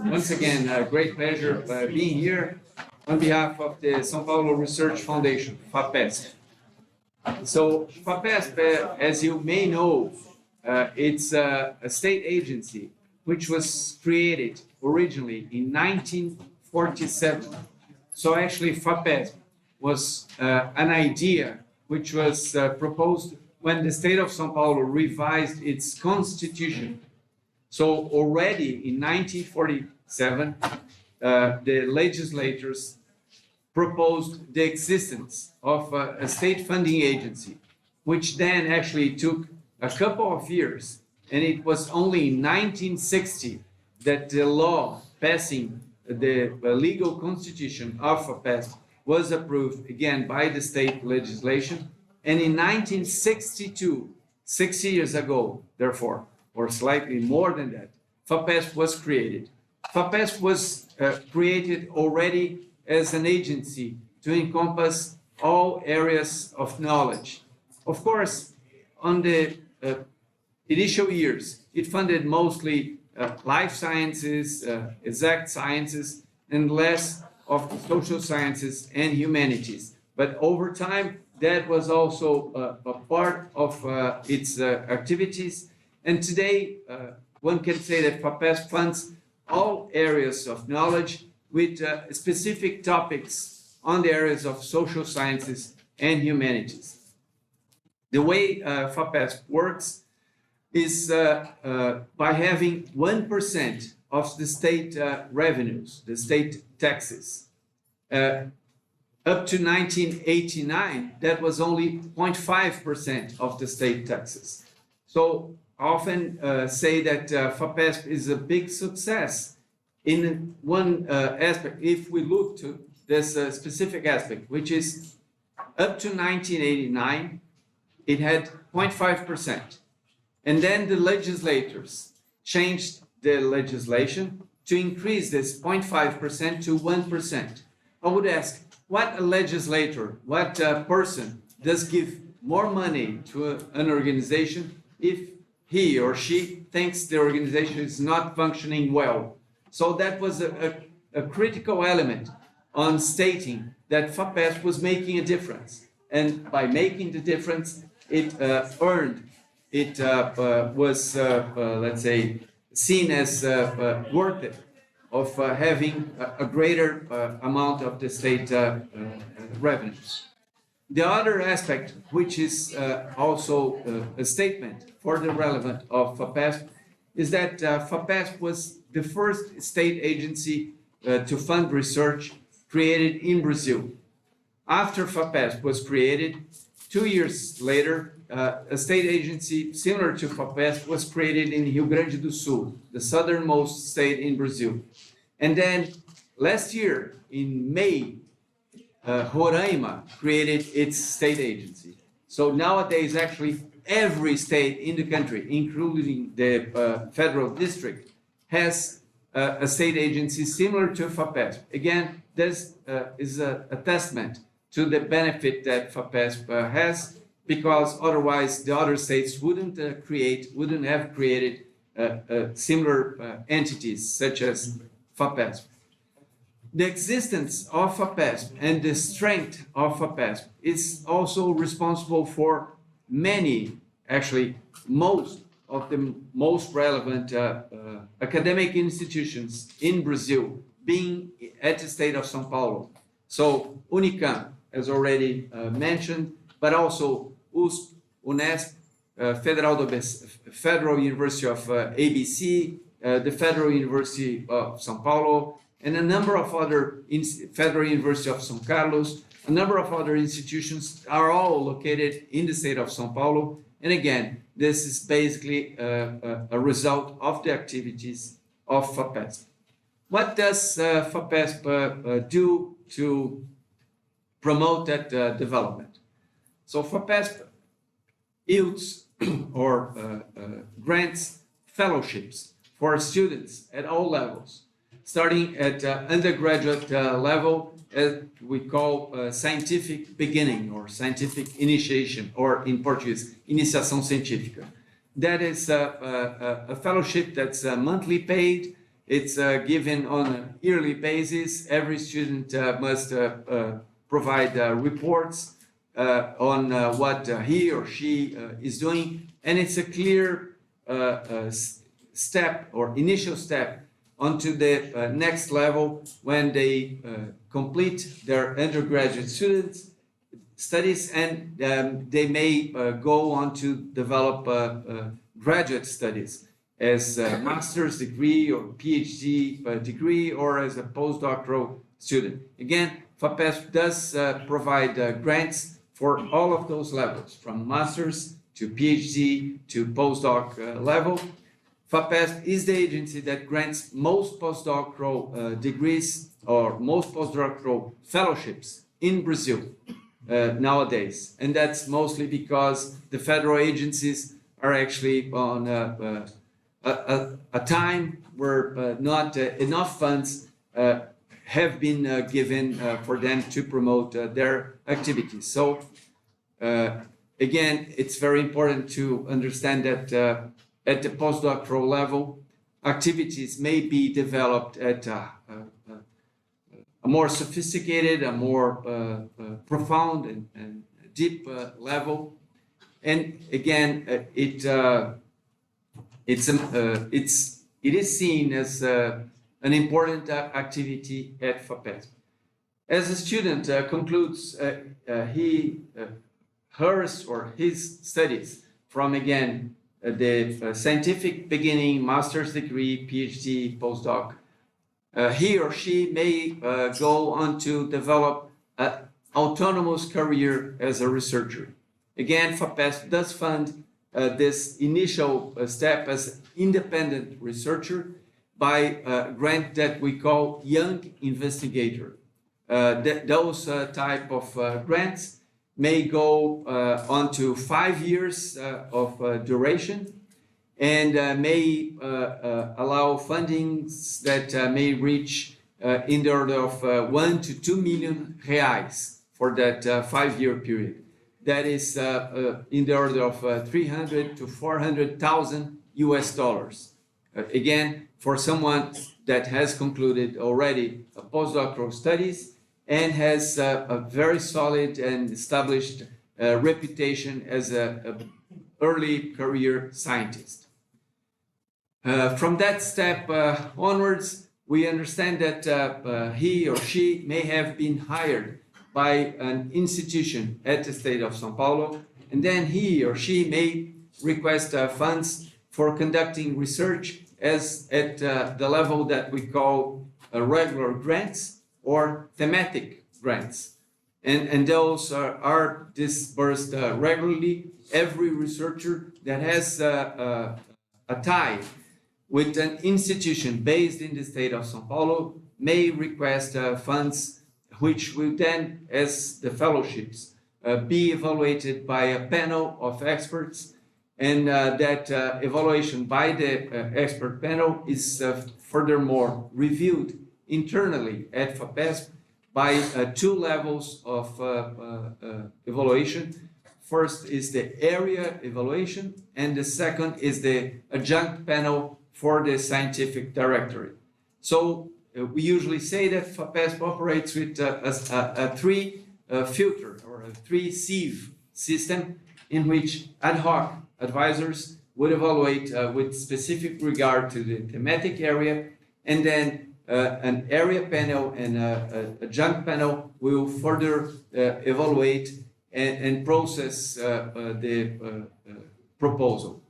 Once again, a great pleasure being here on behalf of the São Paulo Research Foundation, FAPESP. So FAPESP, as you may know, it's a state agency which was created originally in 1947. So actually FAPESP was an idea which was proposed when the state of São Paulo revised its constitution. So already in 1947, the legislators proposed the existence of a state funding agency, which then actually took a couple of years. And it was only in 1960 that the law passing the legal constitution of FAPESP was approved again by the state legislation. And in 1962, 60 years ago, therefore, or slightly more than that, FAPESP was created. FAPESP was created already as an agency to encompass all areas of knowledge. Of course, on the initial years, it funded mostly life sciences, exact sciences, and less of social sciences and humanities. But over time, that was also a part of its activities. And today, one can say that FAPESP funds all areas of knowledge with specific topics on the areas of social sciences and humanities. The way FAPESP works is by having 1% of the state revenues, the state taxes. Up to 1989, that was only 0.5% of the state taxes. So I often say that FAPESP is a big success in one aspect. If we look to this specific aspect, which is up to 1989, it had 0.5%. And then the legislators changed the legislation to increase this 0.5% to 1%. I would ask, what a legislator, what a person does give more money to an organization if he or she thinks the organization is not functioning well? So that was a critical element on stating that FAPESP was making a difference. And by making the difference, it earned, it was, let's say, seen as worth it of having a greater amount of the state revenues. The other aspect, which is also a statement for the relevance of FAPESP, is that FAPESP was the first state agency to fund research created in Brazil. After FAPESP was created, 2 years later, a state agency similar to FAPESP was created in Rio Grande do Sul, the southernmost state in Brazil. And then last year, in May, Roraima created its state agency. So nowadays, actually, every state in the country, including the federal district, has a state agency similar to FAPESP. Again, this is a testament to the benefit that FAPESP has, because otherwise the other states wouldn't have created similar entities such as FAPESP. The existence of FAPESP and the strength of FAPESP is also responsible for many, actually most of the most relevant academic institutions in Brazil being at the state of São Paulo. So Unicamp, as already mentioned, but also USP, UNESP, Federal University of ABC, the Federal University of São Paulo, and a number of other, Federal University of São Carlos, a number of other institutions are all located in the state of São Paulo. And again, this is basically a result of the activities of FAPESP. What does FAPESP do to promote that development? So FAPESP yields or grants fellowships for students at all levels, starting at undergraduate level, as we call scientific beginning or scientific initiation, or in Portuguese, iniciação científica. That is a fellowship that's monthly paid. It's given on a yearly basis. Every student must provide reports on what he or she is doing, and it's a clear step or initial step onto the next level when they complete their undergraduate studies, and they may go on to develop graduate studies as a master's degree or PhD degree, or as a postdoctoral student. Again, FAPESP does provide grants for all of those levels, from master's to PhD to postdoc level. FAPESP is the agency that grants most postdoctoral degrees or most postdoctoral fellowships in Brazil nowadays. And that's mostly because the federal agencies are actually on a time where not enough funds have been given for them to promote their activities. So again, it's very important to understand that at the postdoctoral level, activities may be developed at a more sophisticated, a more profound and deep level. And again, it is seen as an important activity at FAPESP. As a student concludes hers or his studies from, again, the scientific beginning, master's degree, PhD, postdoc, he or she may go on to develop an autonomous career as a researcher. Again, FAPESP does fund this initial step as independent researcher by a grant that we call Young Investigator. Those type of grants may go on to 5 years of duration, and may allow fundings that may reach in the order of 1 to 2 million reais for that 5-year period. That is in the order of 300 to 400,000 US dollars. Again, for someone that has concluded already a postdoctoral studies and has a very solid and established reputation as an early career scientist. From that step onwards, we understand that he or she may have been hired by an institution at the state of São Paulo, and then he or she may request funds for conducting research as at the level that we call regular grants or thematic grants. And those are disbursed regularly. Every researcher that has a tie with an institution based in the state of São Paulo may request funds, which will then, as the fellowships, be evaluated by a panel of experts, and that evaluation by the expert panel is furthermore reviewed internally at FAPESP by 2 levels of evaluation. First is the area evaluation, and the second is the adjunct panel for the scientific directorate. So we usually say that FAPESP operates with a 3 filter or a 3 sieve system, in which ad hoc advisors would evaluate with specific regard to the thematic area, and then an area panel and a adjunct panel will further evaluate and process the proposal.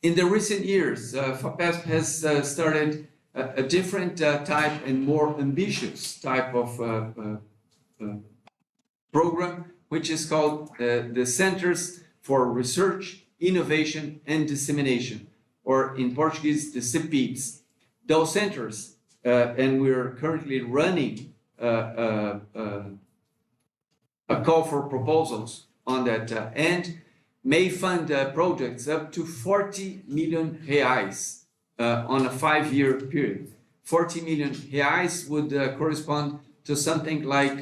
In the recent years, FAPESP has started a different type and more ambitious type of program, which is called the Centers for Research, Innovation and Dissemination, or in Portuguese, the CEPIDs. Those centers, and we're currently running a call for proposals on that end, may fund projects up to 40 million reais on a 5-year period. 40 million reais would correspond to something like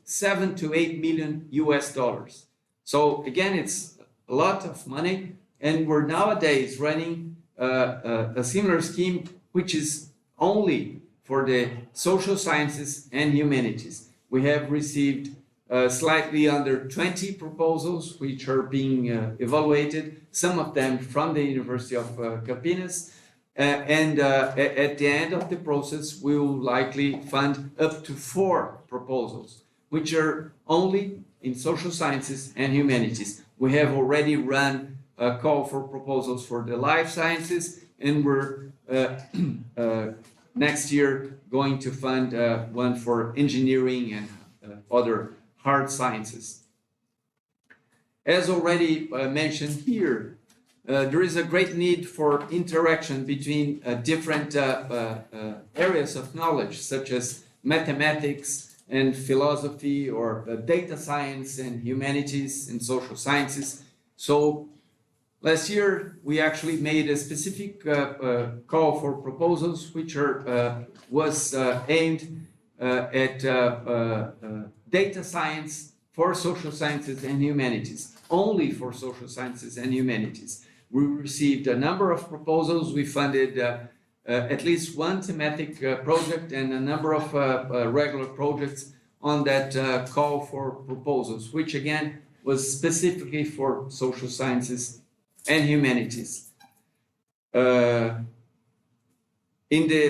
7 to 8 million US dollars. So again, it's a lot of money, and we're nowadays running a similar scheme which is only for the social sciences and humanities. We have received slightly under 20 proposals which are being evaluated, some of them from the University of Campinas. At the end of the process, we will likely fund up to 4 proposals, which are only in social sciences and humanities. We have already run a call for proposals for the life sciences, and we're next year going to fund one for engineering and other hard sciences. As already mentioned here, there is a great need for interaction between different areas of knowledge, such as mathematics and philosophy, or data science and humanities and social sciences. So last year, we actually made a specific call for proposals, which was aimed at data science for social sciences and humanities, only for social sciences and humanities. We received a number of proposals. We funded at least one thematic project and a number of regular projects on that call for proposals, which again was specifically for social sciences and humanities. In the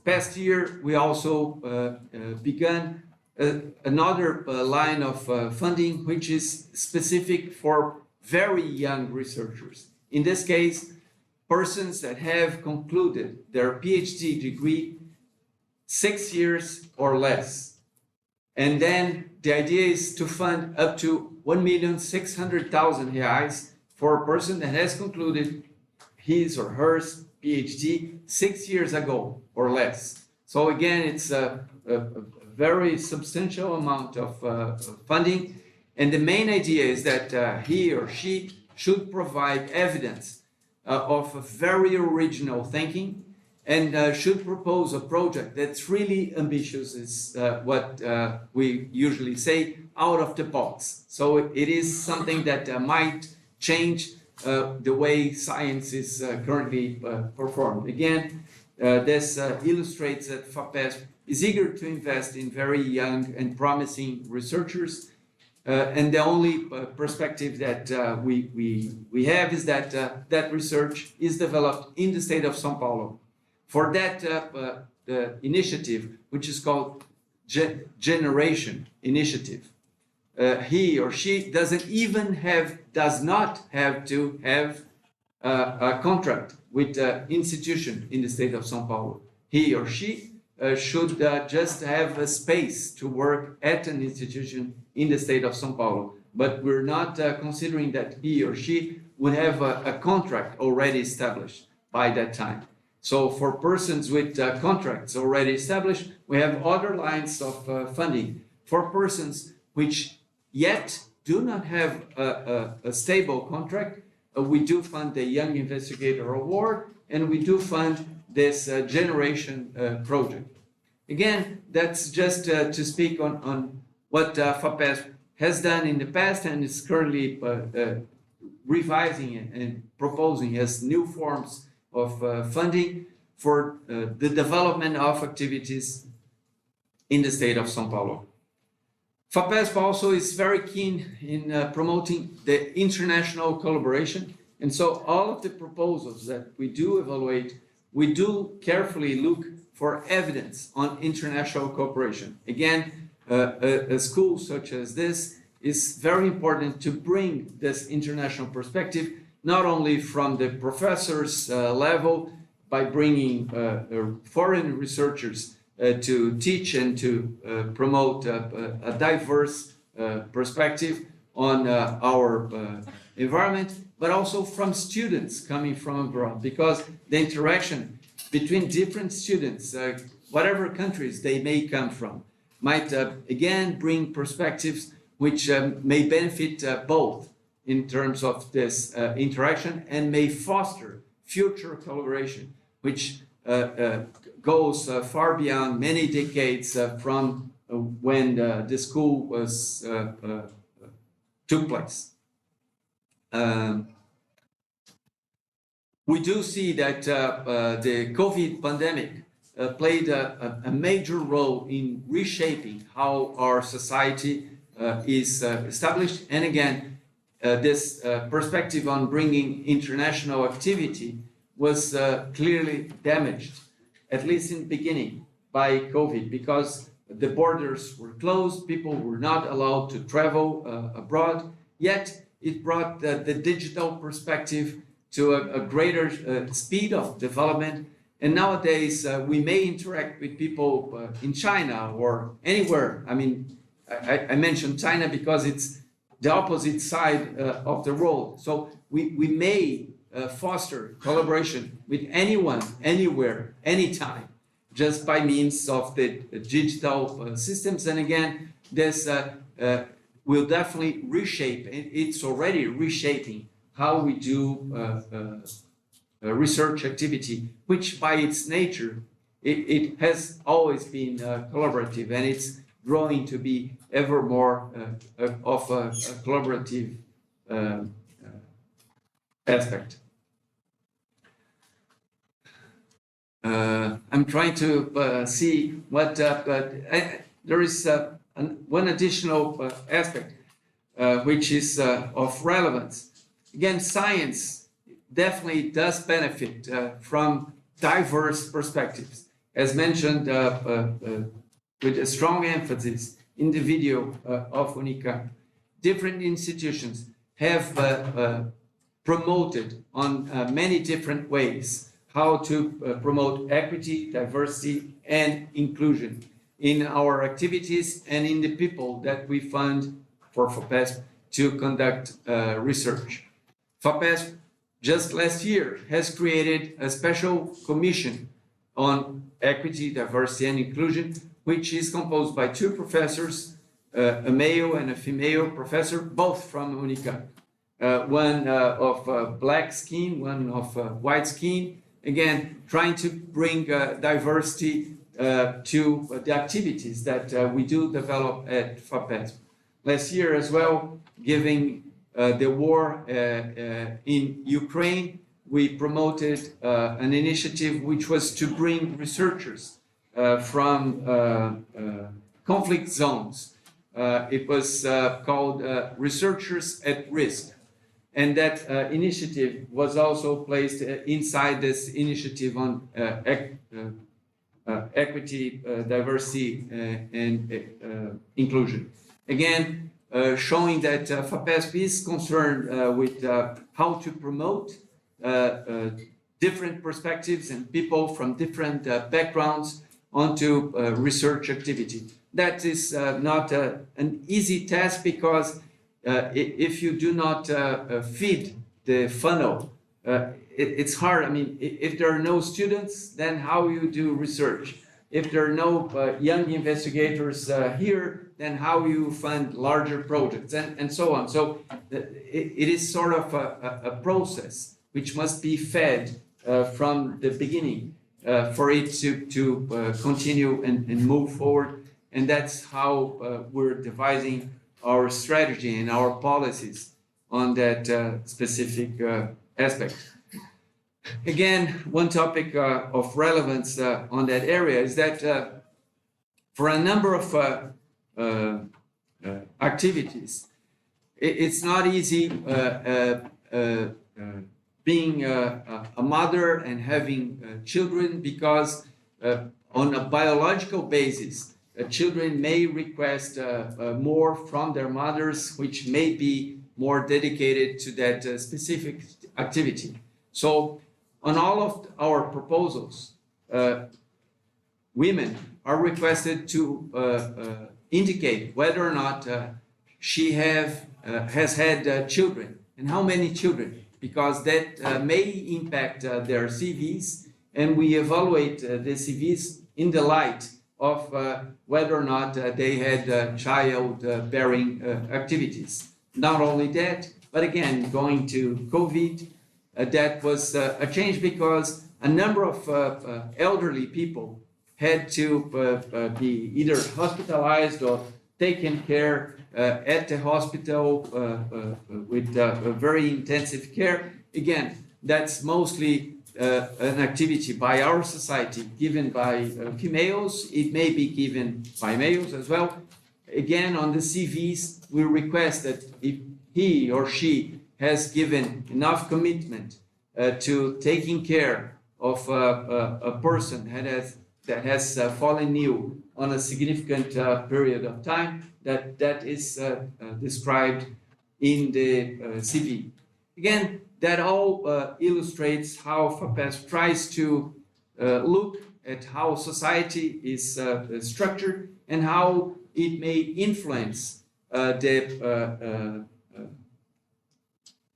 past year, we also began another line of funding, which is specific for very young researchers. In this case, persons that have concluded their PhD degree 6 years or less. And then the idea is to fund up to 1,600,000 reais for a person that has concluded his or her PhD 6 years ago or less. So again, it's a very substantial amount of funding. And the main idea is that he or she should provide evidence of a very original thinking, and should propose a project that's really ambitious, is what we usually say, out of the box. So it is something that might change the way science is currently performed. Again, this illustrates that FAPESP is eager to invest in very young and promising researchers. And the only perspective that we have is that that research is developed in the state of São Paulo. For that the initiative, which is called Generation Initiative, he or she does not have to have a contract with the institution in the state of São Paulo. He or she should just have a space to work at an institution in the state of São Paulo. But we're not considering that he or she would have a contract already established by that time. So for persons with contracts already established, we have other lines of funding. For persons which yet do not have a stable contract, we do fund the Young Investigator Award, and we do fund this Generation project. Again, that's just to speak on what FAPESP has done in the past and is currently revising and proposing as new forms of funding for the development of activities in the state of São Paulo. FAPESP also is very keen in promoting the international collaboration, and so all of the proposals that we do evaluate, we do carefully look for evidence on international cooperation. Again, a school such as this is very important to bring this international perspective, not only from the professors' level, by bringing foreign researchers to teach and to promote a diverse perspective on our environment, but also from students coming from abroad, because the interaction between different students, whatever countries they may come from, might again bring perspectives which may benefit both in terms of this interaction, and may foster future collaboration, which goes far beyond many decades from when the school was took place. we do see that the COVID pandemic played a major role in reshaping how our society is established. And again, this perspective on bringing international activity was clearly damaged, at least in the beginning, by COVID, because the borders were closed, people were not allowed to travel abroad, yet it brought the digital perspective to a greater speed of development. And nowadays, we may interact with people in China or anywhere. I mean, I mentioned China because it's the opposite side of the world. So we may foster collaboration with anyone, anywhere, anytime, just by means of the digital systems. And again, this will definitely reshape, it's already reshaping how we do research activity, which by its nature, it has always been collaborative, and it's growing to be ever more of a collaborative aspect. I'm trying to see what, there is one additional aspect which is of relevance. Again, science definitely does benefit from diverse perspectives. As mentioned with a strong emphasis in the video of Unicamp, different institutions have promoted on many different ways how to promote equity, diversity, and inclusion in our activities and in the people that we fund for FAPESP to conduct research. FAPESP, just last year, has created a special commission on equity, diversity, and inclusion, which is composed by two professors, a male and a female professor, both from Unicamp. One of black skin, one of white skin, again, trying to bring diversity to the activities that we do develop at FAPESP. Last year as well, giving the war in Ukraine, we promoted an initiative which was to bring researchers from conflict zones. It was called Researchers at Risk. And that initiative was also placed inside this initiative on equity, diversity, and inclusion. Again, showing that FAPESP is concerned with how to promote different perspectives and people from different backgrounds onto research activity. That is not an easy task, because if you do not feed the funnel, it's hard. I mean, if there are no students, then how you do research? If there are no young investigators here, then how you fund larger projects, and so on. So it is sort of a process which must be fed from the beginning for it to continue and move forward. And that's how we're devising our strategy and our policies on that specific aspect. Again, one topic of relevance on that area is that for a number of activities, it's not easy being a mother and having children, because on a biological basis, children may request more from their mothers, which may be more dedicated to that specific activity. So on all of our proposals, women are requested to indicate whether or not she has had children, and how many children, because that may impact their CVs, and we evaluate the CVs in the light of whether or not they had child-bearing activities. Not only that, but again, going to COVID, that was a change, because a number of elderly people had to be either hospitalized or taken care at the hospital with very intensive care. Again, that's mostly an activity by our society given by females. It may be given by males as well. Again, on the CVs, we request that if he or she has given enough commitment to taking care of a person that has fallen ill on a significant period of time, that is described in the CV. Again, that all illustrates how FAPESP tries to look at how society is structured and how it may influence the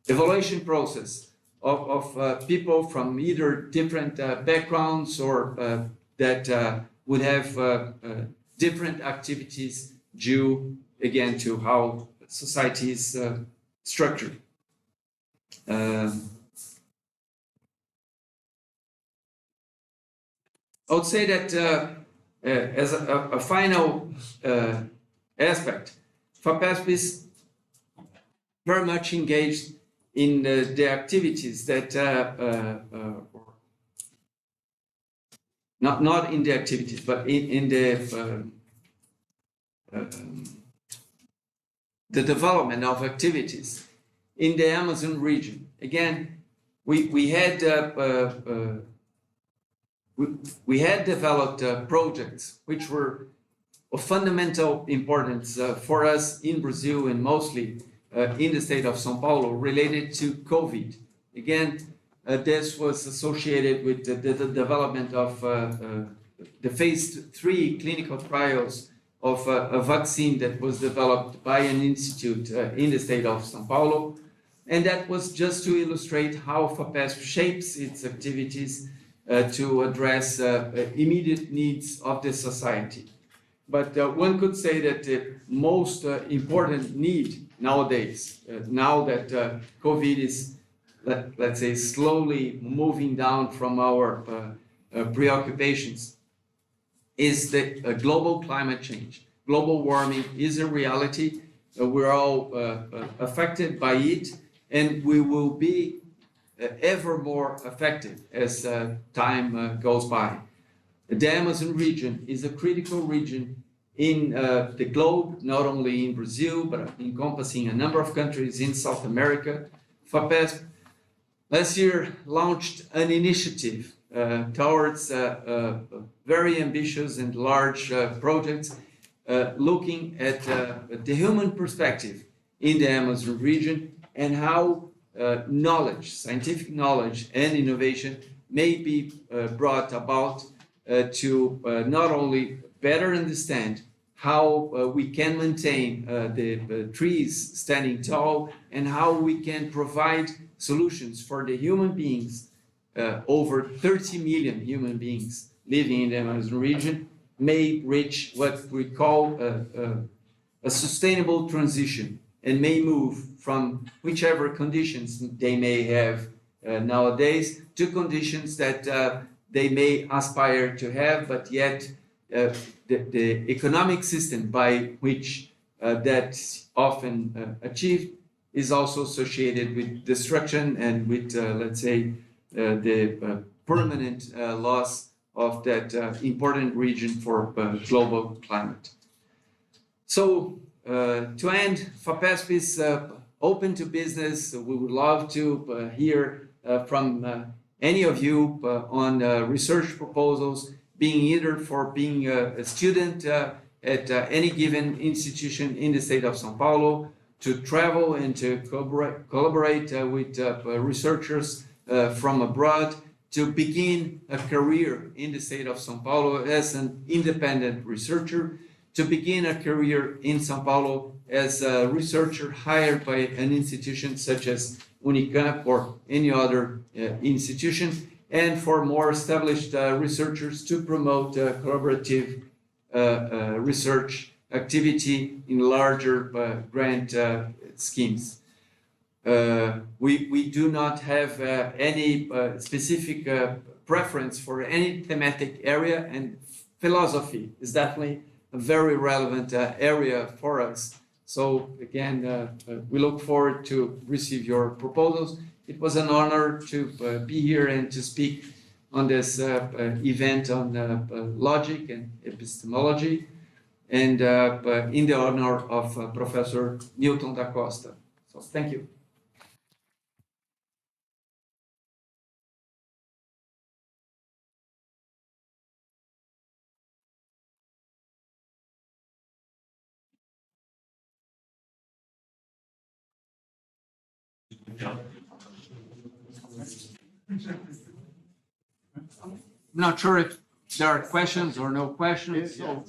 evaluation process of people from either different backgrounds or that would have different activities due, again, to how society is structured. I would say that as a final aspect, FAPESP is very much engaged in the activities that, not in the activities, but in the development of activities in the Amazon region. Again, we had developed projects which were of fundamental importance for us in Brazil and mostly in the state of São Paulo related to COVID. Again, this was associated with the development of the phase 3 clinical trials of a vaccine that was developed by an institute in the state of São Paulo. And that was just to illustrate how FAPESP shapes its activities to address immediate needs of the society. But one could say that the most important need nowadays, now that COVID is, let's say, slowly moving down from our preoccupations, is the global climate change. Global warming is a reality. We're all affected by it, and we will be ever more affected as time goes by. The Amazon region is a critical region in the globe, not only in Brazil, but encompassing a number of countries in South America. FAPESP last year launched an initiative towards very ambitious and large projects looking at the human perspective in the Amazon region and how knowledge, scientific knowledge and innovation may be brought about to not only better understand how we can maintain the trees standing tall and how we can provide solutions for the human beings, over 30 million human beings living in the Amazon region, may reach what we call a sustainable transition and may move from whichever conditions they may have nowadays to conditions that they may aspire to have, but yet the economic system by which that's often achieved is also associated with destruction and with, let's say, the permanent loss of that important region for global climate. So to end, FAPESP is open to business. We would love to hear from any of you on research proposals, being either for being a student at any given institution in the state of São Paulo, to travel and to collaborate with researchers from abroad, to begin a career in the state of São Paulo as an independent researcher, to begin a career in São Paulo as a researcher hired by an institution such as Unicamp or any other institution, and for more established researchers to promote collaborative research activity in larger grant schemes. We do not have any specific preference for any thematic area, and philosophy is definitely a very relevant area for us. So again, we look forward to receive your proposals it was an honor to be here and to speak on this event on logic and epistemology, and in the honor of Professor Newton da Costa. So thank you. I'm not sure if there are questions or no questions. So.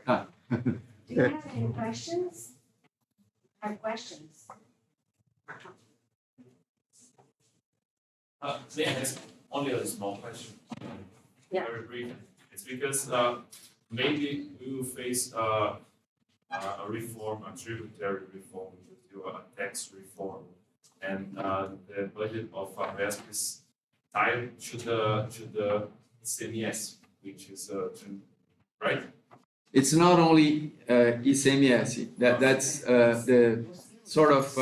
Do you have any questions? Questions? May I ask only a small question? Yeah. Very brief. It's because maybe we will face a reform, a tributary reform, a tax reform, and the budget of FAPESP is tied to the ICMS, which is right. It's not only ICMS, that's the sort of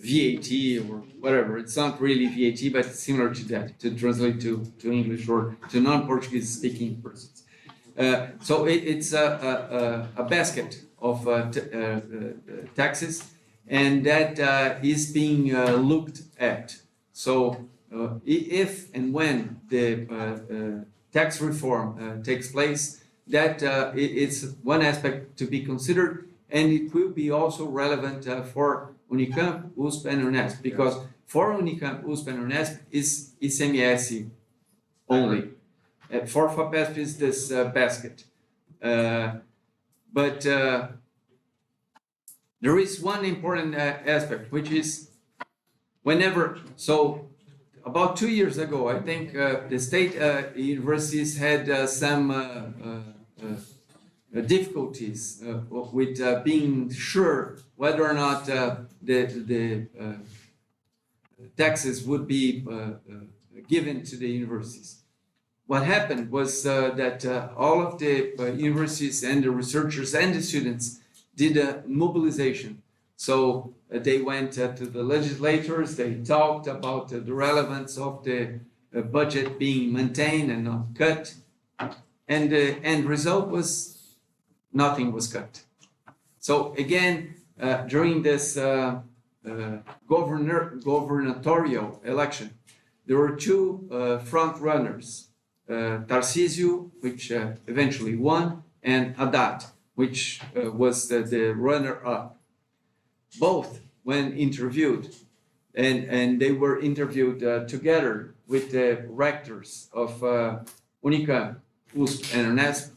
VAT or whatever. It's not really VAT, but it's similar to that, to translate to English or to non-Portuguese speaking persons. So it's a basket of taxes, and that is being looked at. So if and when the tax reform takes place, that it's one aspect to be considered, and it will be also relevant for Unicamp, USP, and UNESP, because for Unicamp, USP, and UNESP is ICMS only. For FAPESP is this basket. But there is one important aspect, which is whenever, so about 2 years ago, I think the state universities had some difficulties with being sure whether or not the taxes would be given to the universities. What happened was that all of the universities and the researchers and the students did a mobilization. So they went to the legislators, they talked about the relevance of the budget being maintained and not cut, and the end result was nothing was cut. So again, during this gubernatorial election, there were two front runners, Tarcísio, which eventually won, and Haddad, which was the runner-up. Both, when interviewed, and they were interviewed together with the rectors of Unicamp, USP, and UNESP,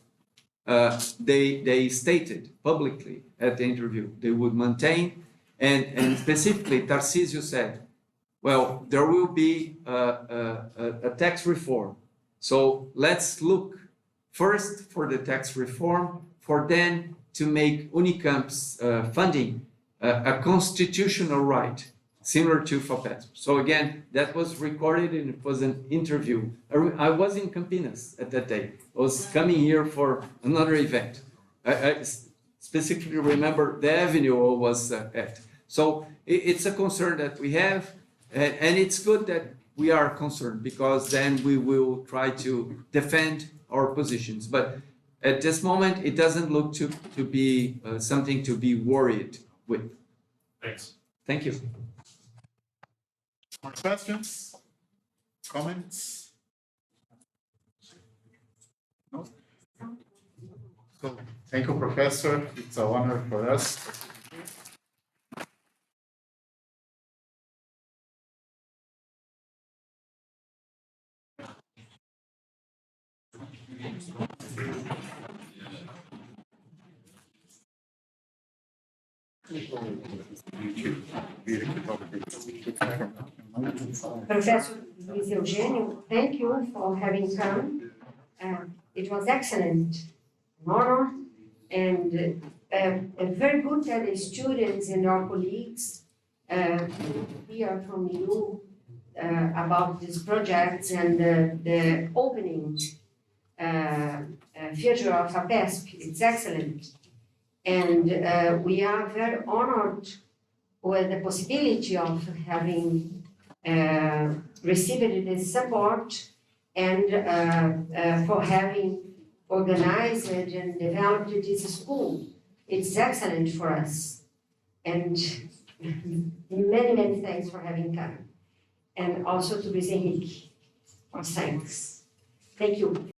they stated publicly at the interview they would maintain, and specifically Tarcísio said, well, there will be a tax reform. So let's look first for the tax reform, for then to make Unicamp's funding a constitutional right, similar to FAPESP. So again, that was recorded and it was an interview. I was in Campinas at that day. I was coming here for another event. I specifically remember the avenue I was at. So it's a concern that we have, and it's good that we are concerned, because then we will try to defend our positions. But at this moment, it doesn't look to be something to be worried with. Thanks. Thank you. More questions? Comments? No? So, thank you, Professor. It's an honor for us. Professor Luiz Eugênio, thank you for having come. It was excellent, an honor, and very good that the students and our colleagues hear from you about these projects and the opening future of FAPESP. It's excellent. And we are very honored with the possibility of having received the support and for having organized and developed this school. It's excellent for us. And many, many thanks for having come. And also to Luiz Henrique for science. Thank you.